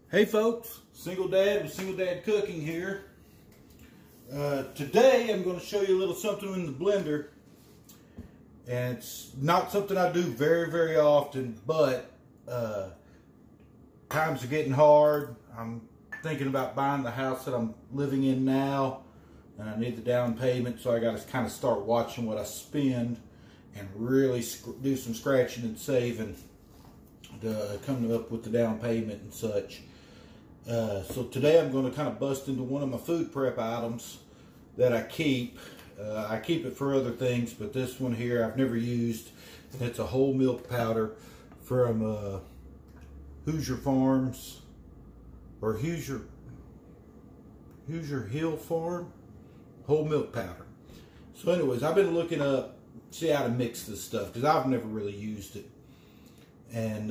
Hey folks, Single Dad with Single Dad Cooking here. Today I'm going to show you a little something in the blender. And it's not something I do very often, but times are getting hard. I'm thinking about buying the house that I'm living in now, and I need the down payment, so I got to kind of start watching what I spend and really do some scratching and saving to come up with the down payment and such. So today I'm going to kind of bust into one of my food prep items that I keep. I keep it for other things, but this one here I've never used. It's a whole milk powder from Hooser Farms, or Hooser Hill Farm, whole milk powder. So anyways, I've been looking up, see how to mix this stuff, because I've never really used it. And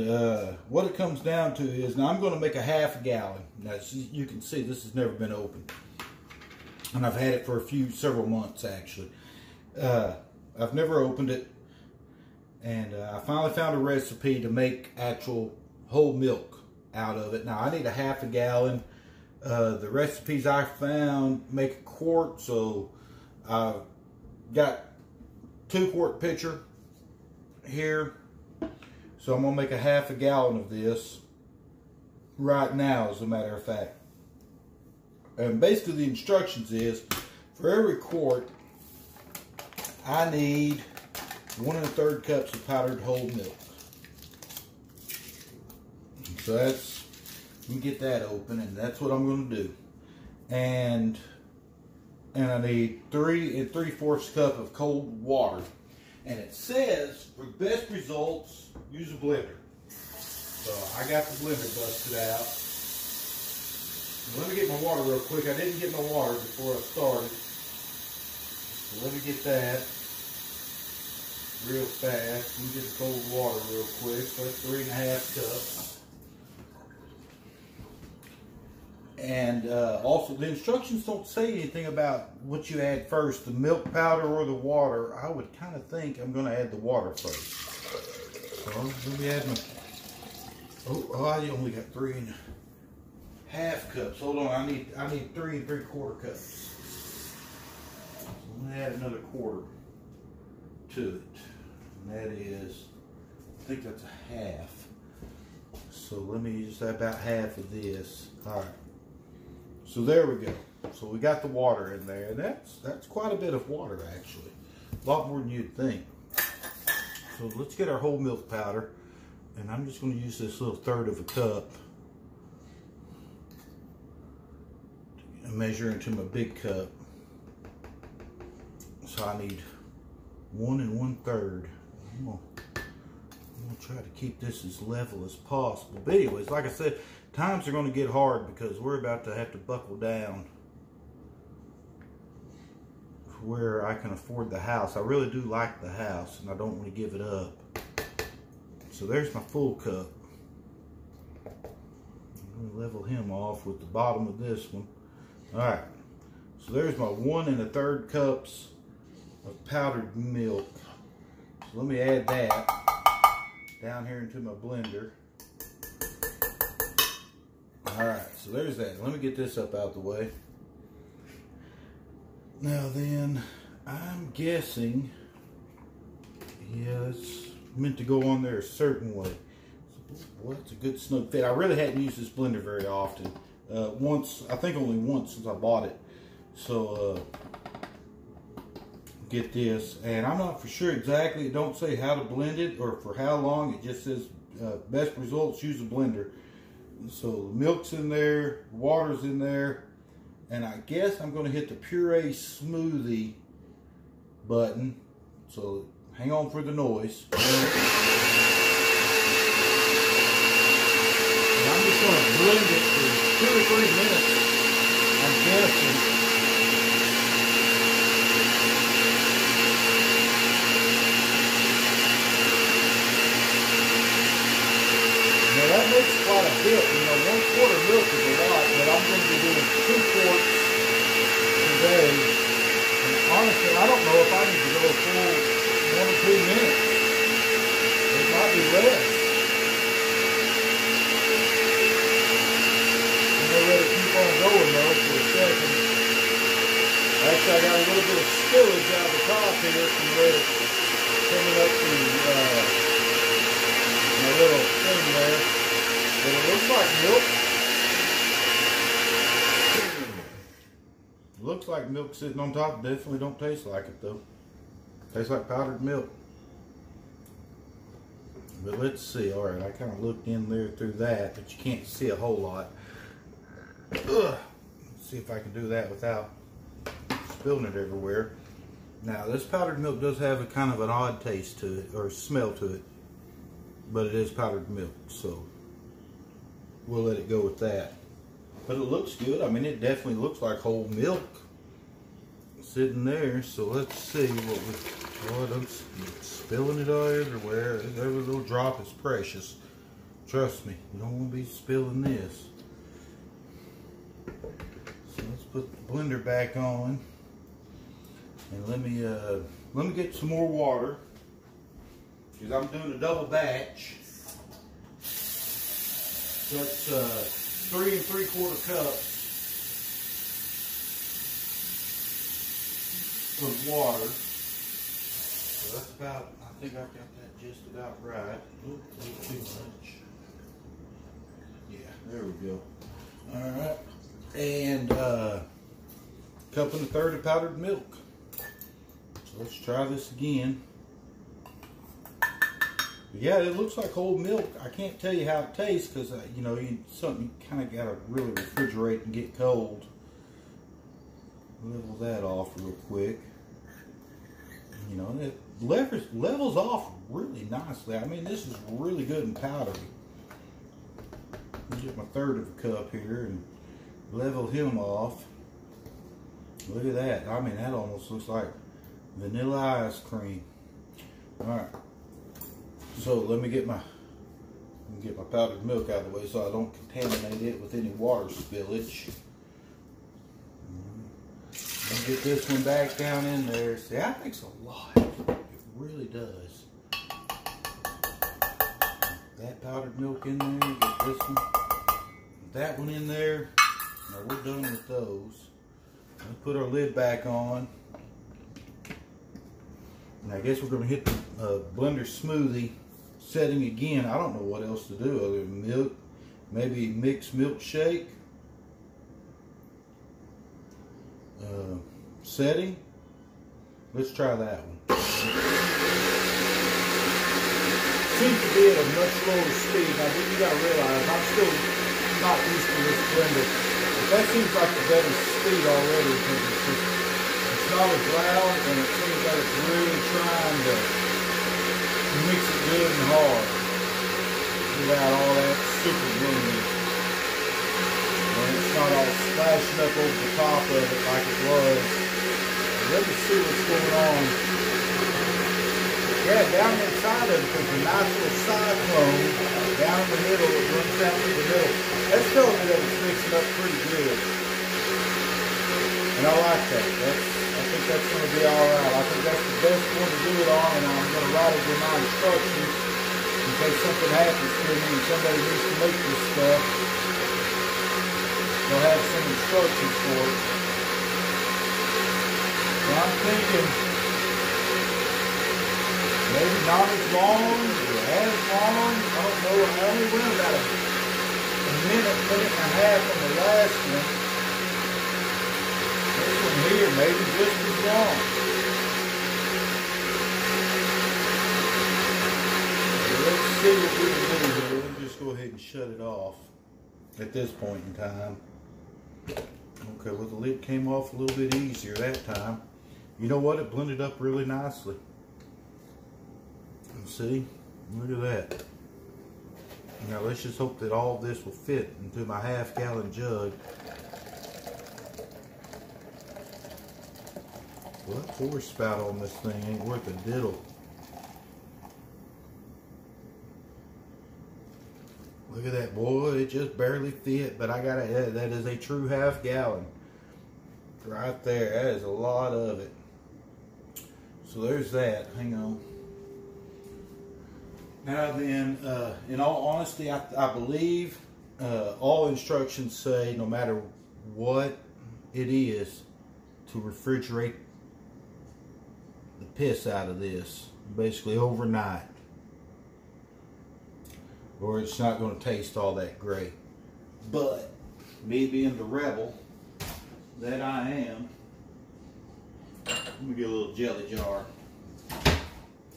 what it comes down to is, now I'm going to make a half a gallon. Now you can see this has never been opened, and I've had it for several months actually. I've never opened it, and I finally found a recipe to make actual whole milk out of it. Now I need a half a gallon. The recipes I found make a quart, so I've got 2-quart pitcher here. So I'm going to make a half a gallon of this right now, as a matter of fact. And basically the instructions is, for every quart, I need 1 1/3 cups of powdered whole milk. So that's, you can get that open, and that's what I'm going to do. And I need 3 3/4 cup of cold water. And it says, for best results, use a blender. So I got the blender busted out. Let me get my water real quick. I didn't get my water before I started. So let me get that real fast. Let me get the cold water real quick. So that's 3 1/2 cups. And also, the instructions don't say anything about what you add first, the milk powder or the water. I would kind of think I'm going to add the water first. So let me add my, I only got 3 1/2 cups. Hold on, I need 3 3/4 cups. So let me add another quarter to it. And that is, I think that's a half. So let me use about half of this. All right. So there we go. So we got the water in there. That's quite a bit of water actually. A lot more than you'd think. So let's get our whole milk powder. And I'm just going to use this little 1/3 of a cup and measure into my big cup. So I need 1 1/3. I'm gonna try to keep this as level as possible. But anyways, like I said, times are going to get hard because we're about to have to buckle down where I can afford the house. I really do like the house, and I don't want to give it up. So there's my full cup. I'm going to level him off with the bottom of this one. Alright, so there's my 1 1/3 cups of powdered milk. So let me add that down here into my blender. Alright, so there's that. Let me get this up out the way. Now then, I'm guessing, yeah, it's meant to go on there a certain way. Boy, that's a good snug fit. I really hadn't used this blender very often. Once, I think only once since I bought it. So, get this. And I'm not for sure exactly, it don't say how to blend it or for how long. It just says best results, use a blender. So the milk's in there, water's in there, and I guess I'm going to hit the puree smoothie button. So hang on for the noise. And I'm just going to blend it for 2 or 3 minutes, I'm guessing. That makes quite a bit. You know, 1/4 milk is a lot, but I'm going to be doing 2 quarts today. And honestly, I don't know if I need to go a full 1 or 2 minutes. It might be less. got a little bit of spillage out the top here from where it's coming up the my little thing there. But it looks like milk. Looks like milk sitting on top. Definitely don't taste like it though. Tastes like powdered milk. But let's see. All right, I kind of looked in there through that, but you can't see a whole lot. Ugh. Let's see if I can do that without spilling it everywhere. Now, this powdered milk does have a kind of an odd taste to it, or smell to it, but it is powdered milk, so we'll let it go with that. But it looks good. I mean, it definitely looks like whole milk sitting there. So let's see what we. Oh, I'm spilling it all everywhere. Every little drop is precious. Trust me, you don't want to be spilling this. So let's put the blender back on, and let me get some more water because I'm doing a double batch. So that's 3 3/4 cups of water. So that's about, I think I've got that just about right. Oop, a little too much. Yeah, there we go. All right. And cup and a third of powdered milk. So let's try this again. Yeah, it looks like whole milk. I can't tell you how it tastes because you know, something you kind of got to really refrigerate and get cold. Level that off real quick. You know, it levels off really nicely. I mean, this is really good and powdery. I'll get my third of a cup here and level him off. Look at that. I mean, that almost looks like vanilla ice cream. All right. So let me get my powdered milk out of the way so I don't contaminate it with any water spillage. Let me get this one back down in there. See, that makes a lot. It really does. That powdered milk in there. Get this one. That one in there. Now we're done with those. Let's put our lid back on. And I guess we're going to hit the blender smoothie setting again. I don't know what else to do other than milk. Maybe mixed milkshake. Setting. Let's try that one. Seems to be at a much lower speed. Now you got to realize I'm still not used to this blender. But that seems like a better speed already because it's not as loud and it seems like it's really trying to mix it good and hard without all that super blending. And it's not all splashing up over the top of it like it was. Let me see what's going on. Yeah, down inside of it, there's a nice little cyclone down in the middle. It runs down through the middle. That's telling me that it's mixing up pretty good. And I like that. I think that's going to be alright. I think that's the best one to do it on, and I'm going to write it in my instructions in case something happens to me and somebody needs to make this stuff. They'll have some instructions for it. Well, I'm thinking maybe not as long or as long. I don't know. I only went about a minute and a half on the last one. This one here maybe just as long. So let's see what we can do here. We'll just go ahead and shut it off at this point in time. Okay, well the lid came off a little bit easier that time. You know what? It blended up really nicely. See? Look at that. Now let's just hope that all of this will fit into my half-gallon jug. Well, that pour spout on this thing ain't worth a diddle. Look at that, boy. It just barely fit, but I got it. That is a true half-gallon. Right there. That is a lot of it. So there's that. Hang on. Now then, in all honesty, I believe all instructions say no matter what it is to refrigerate the piss out of this, basically overnight, or it's not going to taste all that great. But me being the rebel that I am, let me get a little jelly jar,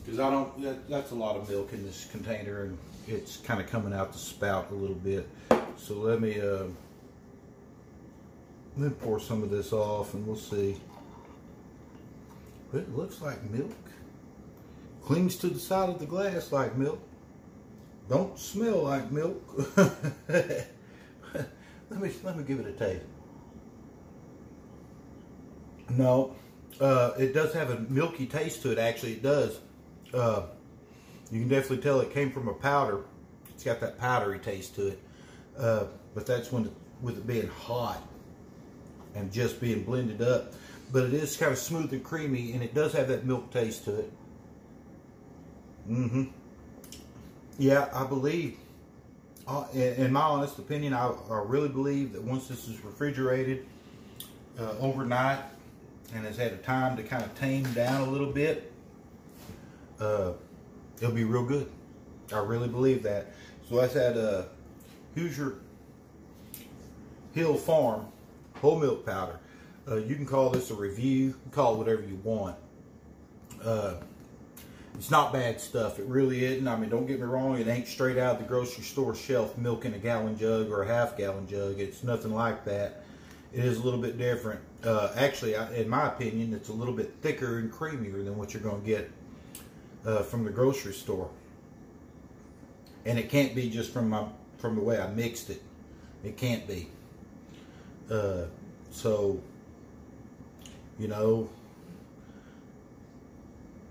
because I don't, that's a lot of milk in this container, and it's kind of coming out the spout a little bit. So let me pour some of this off, and we'll see. But it looks like milk. Clings to the side of the glass like milk. Don't smell like milk. let me give it a taste. No, it does have a milky taste to it. Actually, it does. You can definitely tell it came from a powder. It's got that powdery taste to it. But that's with it being hot and just being blended up. But it is kind of smooth and creamy, and it does have that milk taste to it. Yeah, I believe, in my honest opinion, I really believe that once this is refrigerated overnight and has had a time to kind of tame down a little bit, it'll be real good. I really believe that. So that's at Hooser Hill Farm whole milk powder. You can call this a review. You can call it whatever you want. It's not bad stuff. It really isn't. I mean, don't get me wrong. It ain't straight out of the grocery store shelf milk in a gallon jug or a half-gallon jug. It's nothing like that. It is a little bit different. Actually, in my opinion, it's a little bit thicker and creamier than what you're going to get from the grocery store. And it can't be just from the way I mixed it. It can't be. So, you know,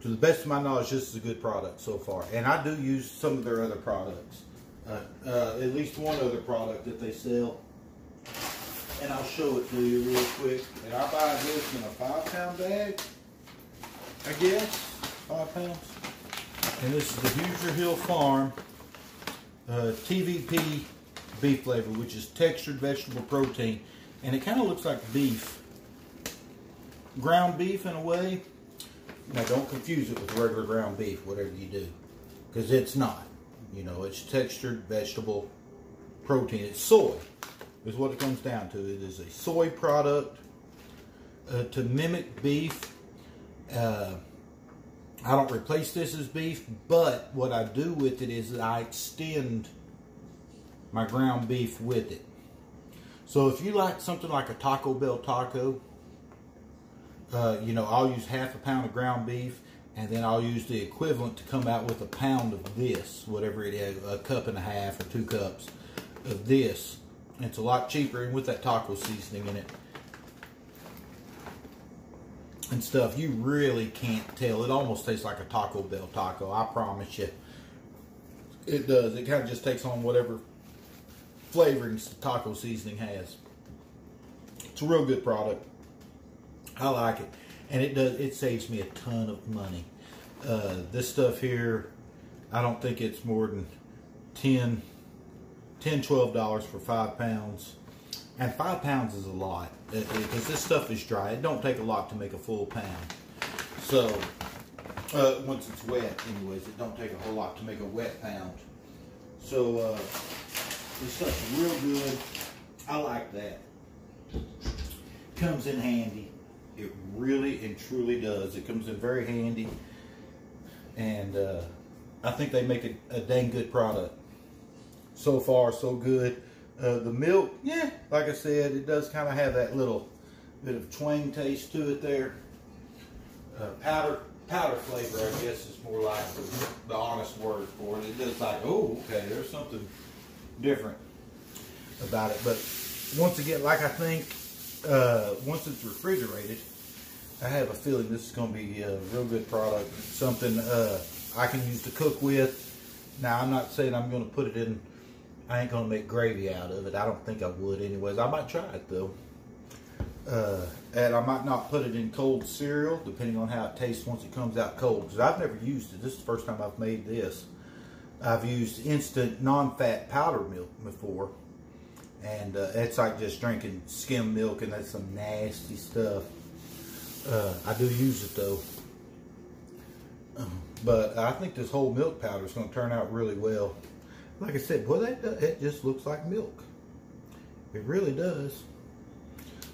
to the best of my knowledge, this is a good product so far. And I do use some of their other products. At least one other product that they sell. And I'll show it to you real quick. And I buy this in a 5-pound bag, I guess. 5 pounds. And this is the Hooser Hill Farm TVP beef flavor, which is textured vegetable protein. And it kind of looks like beef. Ground beef in a way. Now don't confuse it with regular ground beef, whatever you do. Because it's not. You know, it's textured vegetable protein. It's soy, is what it comes down to. It is a soy product to mimic beef. I don't replace this as beef, but what I do with it is that I extend my ground beef with it. So if you like something like a Taco Bell taco, you know, I'll use half a pound of ground beef, and then I'll use the equivalent to come out with a pound of this, whatever it is, a cup and a half or 2 cups of this. And it's a lot cheaper, and with that taco seasoning in it and stuff, you really can't tell. It almost tastes like a Taco Bell taco, I promise you. It does. It kind of just takes on whatever flavorings the taco seasoning has. It's a real good product. I like it, and it saves me a ton of money. This stuff here, I don't think it's more than $12 for 5 pounds, and 5 pounds is a lot because this stuff is dry. It don't take a lot to make a full pound. So once it's wet, anyways, it don't take a whole lot to make a wet pound. So this stuff's real good. I like that. Comes in handy. It really and truly does. It comes in very handy, and I think they make a dang good product. So far, so good. The milk, yeah, like I said, it does kind of have that little bit of twang taste to it there. Powder flavor, I guess, is more like the honest word for it. It does like, oh, okay, there's something different about it. But once again, like I think, once it's refrigerated, I have a feeling this is going to be a real good product. Something I can use to cook with. Now, I'm not saying I'm going to put it in, I ain't going to make gravy out of it. I don't think I would anyways. I might try it though. And I might not put it in cold cereal, depending on how it tastes once it comes out cold. Because I've never used it. This is the first time I've made this. I've used instant non-fat powder milk before. And it's like just drinking skim milk, and that's some nasty stuff. I do use it though. But I think this whole milk powder is going to turn out really well. Like I said, boy, it just looks like milk. It really does.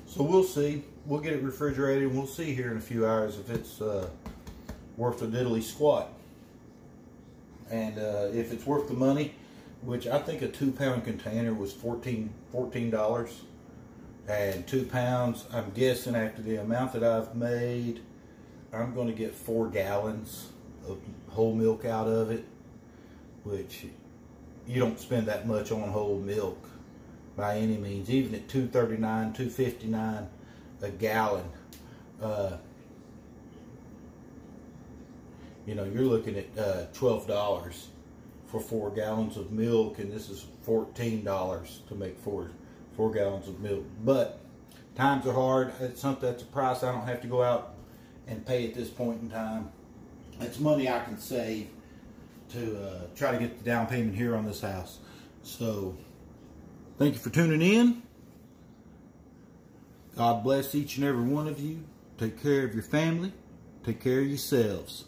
So we'll see. We'll get it refrigerated and we'll see here in a few hours if it's worth a diddly squat. And if it's worth the money, which I think a 2-pound container was $14. And 2 pounds, I'm guessing after the amount that I've made, I'm going to get 4 gallons of whole milk out of it, which you don't spend that much on whole milk by any means. Even at $2.39, $2.59 a gallon, you know, you're looking at $12 for 4 gallons of milk, and this is $14 to make four gallons of milk. But times are hard. It's something that's a price I don't have to go out and pay at this point in time. It's money I can save to try to get the down payment here on this house. So thank you for tuning in. God bless each and every one of you. Take care of your family. Take care of yourselves.